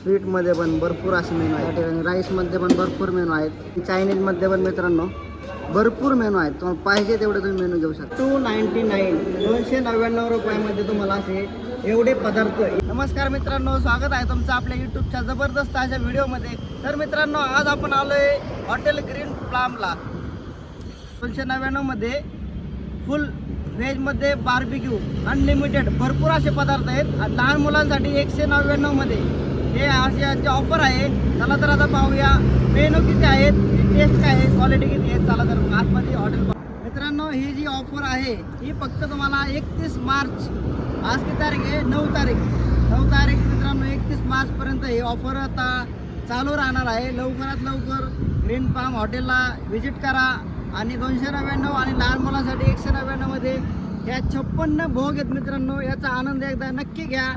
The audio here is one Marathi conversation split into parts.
स्वीटमध्ये पण भरपूर असे मेनू आहेत. त्या ठिकाणी राईसमध्ये पण भरपूर मेनू आहेत. चायनीजमध्ये पण मित्रांनो भरपूर मेनू आहेत. तुम्हाला पाहिजे तेवढे तुम्ही मेनू घेऊ शकता. 299 299 रुपयामध्ये तुम्हाला असे एवढे पदार्थ. नमस्कार मित्रांनो, स्वागत आहे तुमचं आपल्या यूट्यूबच्या जबरदस्त अशा व्हिडिओमध्ये. तर मित्रांनो, आज आपण आलो आहे हॉटेल ग्रीन प्लामला. 299 मध्ये फुल व्हेजमध्ये बार्बिक्यू अनलिमिटेड भरपूर असे पदार्थ आहेत. आणि लहान मुलांसाठी 199 मध्ये हे असे यांची ऑफर आहे. चला तर आता पाहूया मेनू किती आहेत, टेस्ट काय आहे, क्वालिटी किती आहे. चला तर आतमध्ये हॉटेल. मित्रांनो, ही जी ऑफर आहे ही फक्त तुम्हाला 31 मार्च, आज किती तारीख आहे, 9 तारीख मित्रांनो, 31 मार्चपर्यंत ही ऑफर आता चालू राहणार आहे. लवकरात लवकर ग्रीन पाम हॉटेलला व्हिजिट करा. आणि 299 आणि लहान मुलांसाठी 199 मध्ये या 56 भोग आहेत मित्रांनो. याचा आनंद एकदा नक्की घ्या.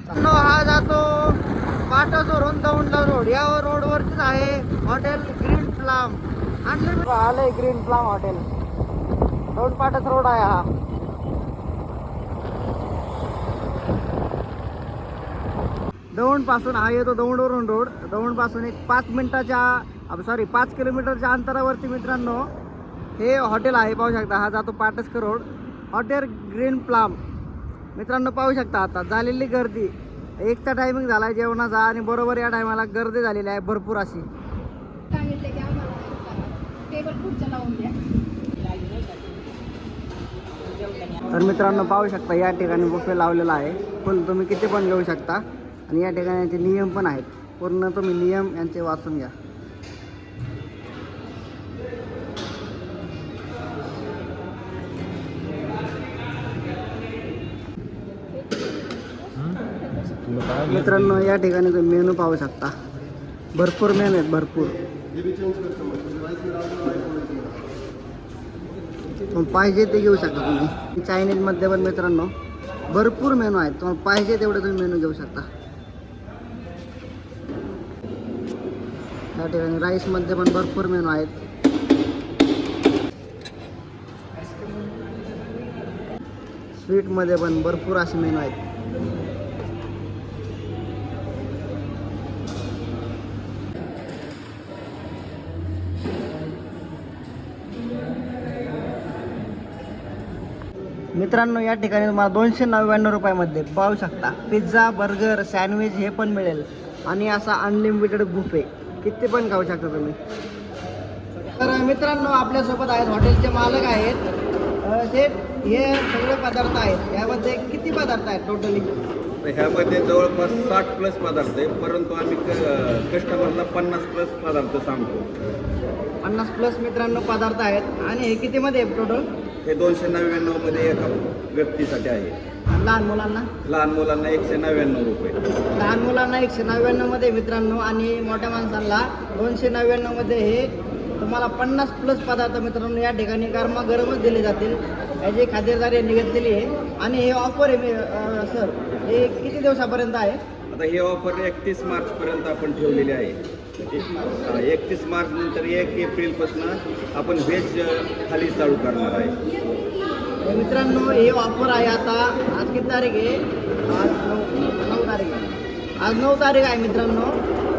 हा जातो पाटाचोरून दौंडला रोड, या रोडवरतीच आहे हॉटेल ग्रीन प्लाम. आलंय ग्रीन प्लाम हॉटेल, दौंड पाटाच रोड आहे हा. दौंड पासून हा येतो, दौंडवरून रोड. दौंड पासून एक 5 किलोमीटरच्या अंतरावरती मित्रांनो हे हॉटेल आहे. पाहू शकता, हा जातो पाटसकर रोड, हॉटेल ग्रीन प्लाम. मित्रांनो पाहू शकता, आता झालेली गर्दी, एकचा टायमिंग झाला आहे जेवणाचा आणि बरोबर या टायमाला गर्दी झालेली आहे भरपूर अशी. सांगितले की आम्हाला टेबल पुढचं लावून द्या. तर मित्रांनो पाहू शकता, या ठिकाणी बुफे लावलेला आहे. पण तुम्ही किती पण घेऊ शकता. आणि या ठिकाणी यांचे नियम पण आहेत, पूर्ण तुम्ही नियम यांचे वाचून घ्या. मित्रांनो, या ठिकाणी तुम्ही मेनू पाहू शकता, भरपूर मेनू आहेत, भरपूर. पाहिजे ते घेऊ शकता तुम्ही. चायनीजमध्ये पण मित्रांनो भरपूर मेनू आहेत. तुम्हाला पाहिजे तेवढे तुम्ही मेनू घेऊ शकता. या ठिकाणी राईसमध्ये पण भरपूर मेनू आहेत. स्वीटमध्ये पण भरपूर असे मेनू आहेत. मित्रांनो, या ठिकाणी तुम्हाला 299 रुपयामध्ये पाहू शकता पिझ्झा, बर्गर, सँडविच हे पण मिळेल. आणि असा अनलिमिटेड बुफे किती पण खाऊ शकता तुम्ही. तर मित्रांनो, आपल्यासोबत आहेत हॉटेलचे मालक आहेत. हे सगळे पदार्थ आहेत. यामध्ये किती पदार्थ आहेत टोटली? ह्यामध्ये जवळपास 60+ पदार्थ आहे, परंतु आम्ही कस्टमरला 50+ पदार्थ सांगतो. 50+ मित्रांनो पदार्थ आहेत. आणि हे कितीमध्ये आहे टोटल? हे 299 मध्ये एका व्यक्तीसाठी आहे. लहान मुलांना 199 रुपये. लहान मुलांना 199 मध्ये मित्रांनो. आणि मोठ्या माणसांना 299 मध्ये हे तुम्हाला 50+ पदार्थ मित्रांनो या ठिकाणी गरमच दिले जातील. याची खातिरदारी यांनी घेतलेली आहे. आणि हे ऑफर आहे सर, हे किती दिवसापर्यंत आहे? आता ही ऑफर 31 मार्चपर्यंत आपण ठेवलेली आहे. 31 मार्च नंतर 1 एप्रिलपासून आपण व्हेज थाली चालू करणार आहे. मित्रांनो, हे ऑफर आहे. आता आज किती तारीख आहे? आज 9 तारीख आहे. आज 9 तारीख आहे मित्रांनो,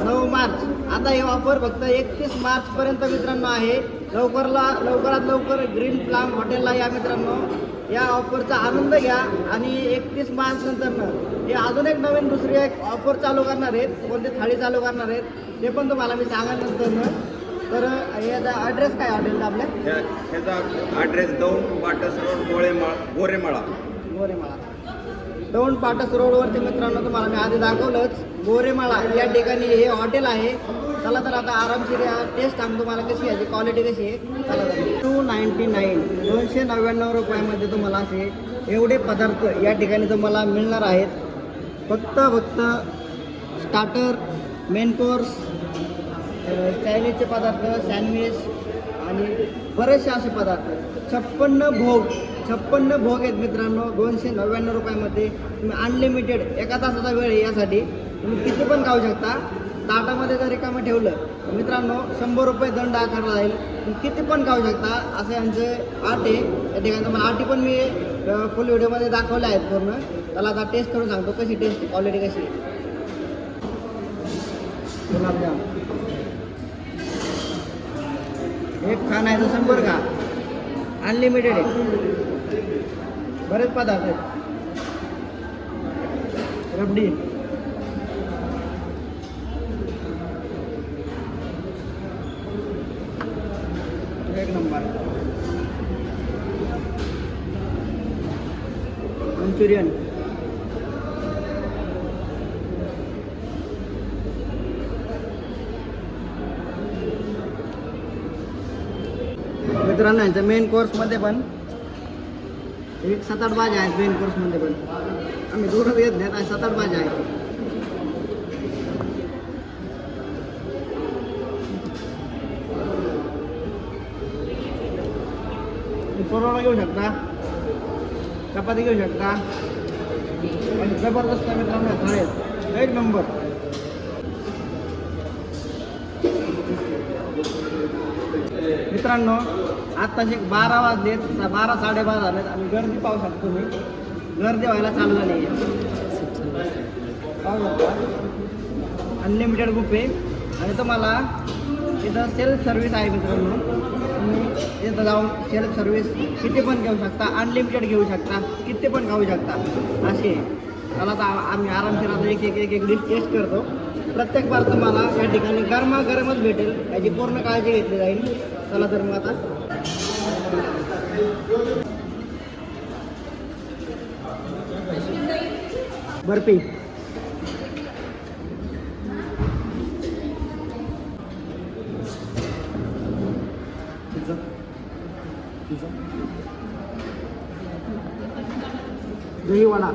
9 मार्च. आता हे ऑफर फक्त 31 मार्चपर्यंत मित्रांनो आहे. लवकरात लवकर ग्रीन प्लाम हॉटेलला या मित्रांनो. या ऑफरचा आनंद घ्या. आणि 31 मार्च नंतर हे अजून एक नवीन दुसरी एक ऑफर चालू करणार आहेत. कोणते थाळी चालू करणार आहेत ते पण तुम्हाला मी सांगा नंतर. तर याचा ॲड्रेस काय हॉटेलचा आपल्या? ह्याचा ॲड्रेस दौंड पाटस रोड, गोरेमाळा. दौंड पाटस रोडवरती मित्रांनो तुम्हाला मी आधी दाखवलंच, गोरेमाळा या ठिकाणी हे हॉटेल आहे. चला तर आता आरामशीर या टेस्ट सांगतो तुम्हाला कशी आहे, क्वालिटी कशी आहे. चला तर 299 रुपयामध्ये तुम्हाला असे एवढे पदार्थ या ठिकाणी तुम्हाला मिळणार आहेत. फक्त स्टार्टर, मेन कोर्स, चायनीजचे पदार्थ, सँडविच आणि बरेचसे असे पदार्थ. 56 भोग आहेत मित्रांनो 299 रुपयामध्ये. तुम्ही अनलिमिटेड एका तासाचा वेळ आहे. यासाठी तुम्ही किती पण खाऊ शकता. ताटामध्ये जर रिकामं ठेवलं तर मित्रांनो 100 रुपये दंड आकारला जाईल. तुम्ही किती पण खाऊ शकता असं यांचं आट आहे. या ठिकाणी तुम्हाला आटी पण मी फुल व्हिडिओमध्ये दाखवल्या आहेत पूर्ण. त्याला आता टेस्ट करून सांगतो कशी टेस्ट, क्वालिटी कशी आहे. गुलाबजाम एक खान आहे तर 100 का अनलिमिटेड आहे. बरेच पदार्थ आहेत. रबडी एक नंबर. मंचुरियन मित्रांनो यांच्या मेन कोर्समध्ये पण एक 7-8 भाज्या आहेत. मेन कोर्समध्ये पण आम्ही दूरच येत नाहीत आणि 7-8 भाज्या आहेत. परोठा घेऊ शकता, चपाती घेऊ शकता आणि जबरदस्त मित्रांनो थाळी एक नंबर. मित्रांनो आत्ताचे 12 वाजलेत, 12-12:30 झालेत आणि गर्दी पाहू शकतो तुम्ही. गर्दी व्हायला चालू झाली आहे. पाहू शकता अनलिमिटेड बुफे आणि तुम्हाला इथं सेल्फ सर्व्हिस आहे मित्रांनो. तुम्ही इथं जाऊन सेल्फ सर्व्हिस किती पण घेऊ शकता, अनलिमिटेड घेऊ शकता, किती पण खाऊ शकता असे आहे. त्याला तर आम्ही आरामशीर आता एक डिश टेस्ट करतो. प्रत्येक बार तुम्हाला या ठिकाणी गरमागरमच भेटेल, याची पूर्ण काळजी घेतली जाईल. चला तर मग आता बर्फी दही वडा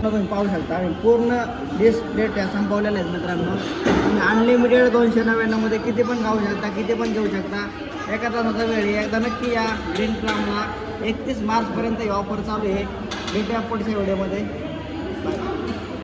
तुम्ही पाहू शकता आणि पूर्ण डिश प्लेट या संपवलेल्या आहेत मित्रांनो. तुम्ही अनलिमिटेड 299 मध्ये किती पण खाऊ शकता, किती पण घेऊ शकता. एका तासाचा वेळ आहे. एकदा नक्की या ग्रीन प्लामला. 31 मार्चपर्यंत ही ऑफर चालू आहे. भेटूया पुढच्या व्हिडिओमध्ये. बाय.